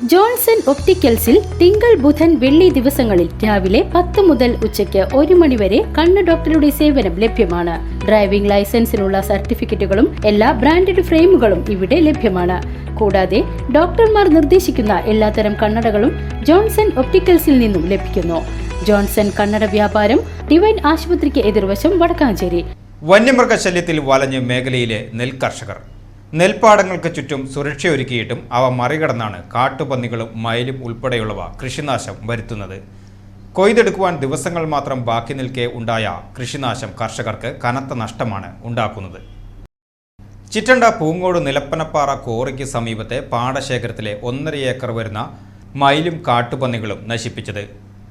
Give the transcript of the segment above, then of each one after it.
Johnson ഒപ്റ്റിക്കൽസിൽ തിങ്കൾ ബുധൻ വെള്ളി ദിവസങ്ങളിൽ രാവിലെ 10 മുതൽ ഉച്ചയ്ക്ക് 1 മണി വരെ കണ്ണ് ഡോക്ടറുടെ സേവനം ലഭ്യമാണ്. ഡ്രൈവിംഗ് ലൈസൻസിനുള്ള സർട്ടിഫിക്കറ്റുകളും എല്ലാ ബ്രാൻഡഡ് ഫ്രെയിമുകളും ഇവിടെ ലഭ്യമാണ്. കൂടാതെ ഡോക്ടർമാർ നിർദ്ദേശിക്കുന്ന എല്ലാത്തരം കണ്ണടകളും ജോൺസൺ ഒപ്റ്റിക്കൽസിൽ നിന്നും ലഭിക്കുന്നു. ജോൺസൺ കണ്ണട വ്യാപാരം ഡിവൈൻ ആശുപത്രിക്ക് എതിർവശം വടക്കാഞ്ചേരി. വന്യമൃഗശല്യത്തിൽ വലഞ്ഞ് മേഖലയിലെ നെൽകർഷകർ നെൽപ്പാടങ്ങൾക്ക് ചുറ്റും സുരക്ഷയൊരുക്കിയിട്ടും അവ മറികടന്നാണ് കാട്ടുപന്നികളും മയിലും ഉൾപ്പെടെയുള്ളവ കൃഷിനാശം വരുത്തുന്നത്. കൊയ്തെടുക്കുവാൻ ദിവസങ്ങൾ മാത്രം ബാക്കി നിൽക്കെ ഉണ്ടായ കൃഷിനാശം കർഷകർക്ക് കനത്ത നഷ്ടമാണ് ഉണ്ടാക്കുന്നത്. ചിറ്റണ്ട പൂങ്ങോട് നിലപ്പനപ്പാറ കോറിക്ക് സമീപത്തെ പാടശേഖരത്തിലെ 1.5 ഏക്കർ വരുന്ന മയിലും കാട്ടുപന്നികളും നശിപ്പിച്ചത്.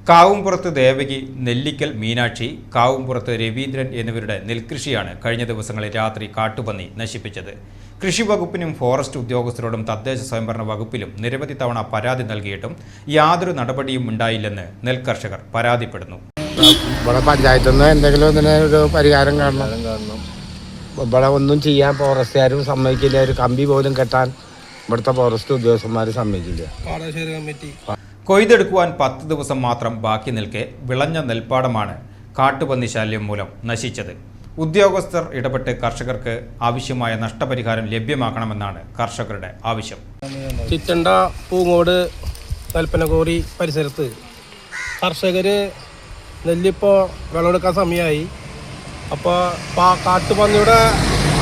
കാവുംപുറത്ത് ദേവകി, നെല്ലിക്കൽ മീനാക്ഷി, കാവുംപുറത്ത് രവീന്ദ്രൻ എന്നിവരുടെ നെൽകൃഷിയാണ് കഴിഞ്ഞ ദിവസങ്ങളിൽ രാത്രി കാട്ടുപന്നി നശിപ്പിച്ചത്. കൃഷി വകുപ്പിനും ഫോറസ്റ്റ് ഉദ്യോഗസ്ഥരോടും തദ്ദേശ സ്വയംഭരണ വകുപ്പിലും നിരവധി തവണ പരാതി നൽകിയിട്ടും യാതൊരു നടപടിയും ഉണ്ടായില്ലെന്ന് നെൽകർഷകർ പരാതിപ്പെടുന്നു. ഇവിടെ പഞ്ചായത്തിൽ നിന്ന് എന്തെങ്കിലും ഒരു പരിഹാരം കാണണം. ഇവിടെ ഒന്നും ചെയ്യാൻ ഫോറസ്റ്റുകാരും സമ്മതിക്കില്ല. ഒരു കമ്പി പോലും കെട്ടാൻ ഇവിടുത്തെ ഫോറസ്റ്റ് ഉദ്യോഗസ്ഥന്മാർ സമ്മതിക്കില്ല. കൊയ്തെടുക്കുവാൻ 10 ദിവസം മാത്രം ബാക്കി നിൽക്കെ വിളഞ്ഞ നെൽപ്പാടമാണ് കാട്ടുപന്നി ശല്യം മൂലം നശിച്ചത്. ഉദ്യോഗസ്ഥർ ഇടപെട്ട് കർഷകർക്ക് ആവശ്യമായ നഷ്ടപരിഹാരം ലഭ്യമാക്കണമെന്നാണ് കർഷകരുടെ ആവശ്യം. ചിറ്റണ്ട പൂങ്ങോട് നെൽപ്പനക്കോറി പരിസരത്ത് കർഷകർ നെല്ലിപ്പോൾ വിളവെടുക്കാൻ സമയമായി. അപ്പോൾ കാട്ടുപന്നിയുടെ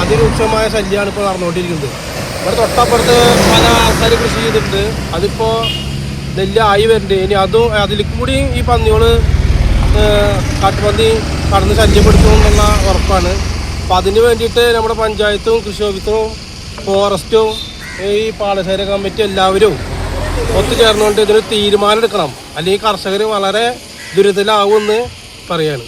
അതിരൂക്ഷമായ ശല്യമാണ് ഇപ്പോൾ നടന്നുകൊണ്ടിരിക്കുന്നത്. ഇവിടെ തൊട്ടപ്പുറത്ത് പല ആൾക്കാർ കൃഷി ചെയ്തിട്ടുണ്ട്. അതിപ്പോൾ നെല്ലായി വരുന്നുണ്ട്. ഇനി അതിലേക്ക് കൂടി ഈ പന്നികൾ കാട്ടുപന്നി കടന്ന് ശല്യപ്പെടുത്തുമെന്നുള്ള ഉറപ്പാണ്. അപ്പം അതിന് വേണ്ടിയിട്ട് നമ്മുടെ പഞ്ചായത്തും കൃഷി ഓഫീസറും ഫോറസ്റ്റും ഈ പാടശേഖര കമ്മിറ്റി എല്ലാവരും ഒത്തുചേർന്നുകൊണ്ട് ഇതിന് തീരുമാനം എടുക്കണം. അല്ലെങ്കിൽ കർഷകർ വളരെ ദുരിതത്തിലാവുമെന്ന് പറയാണ്.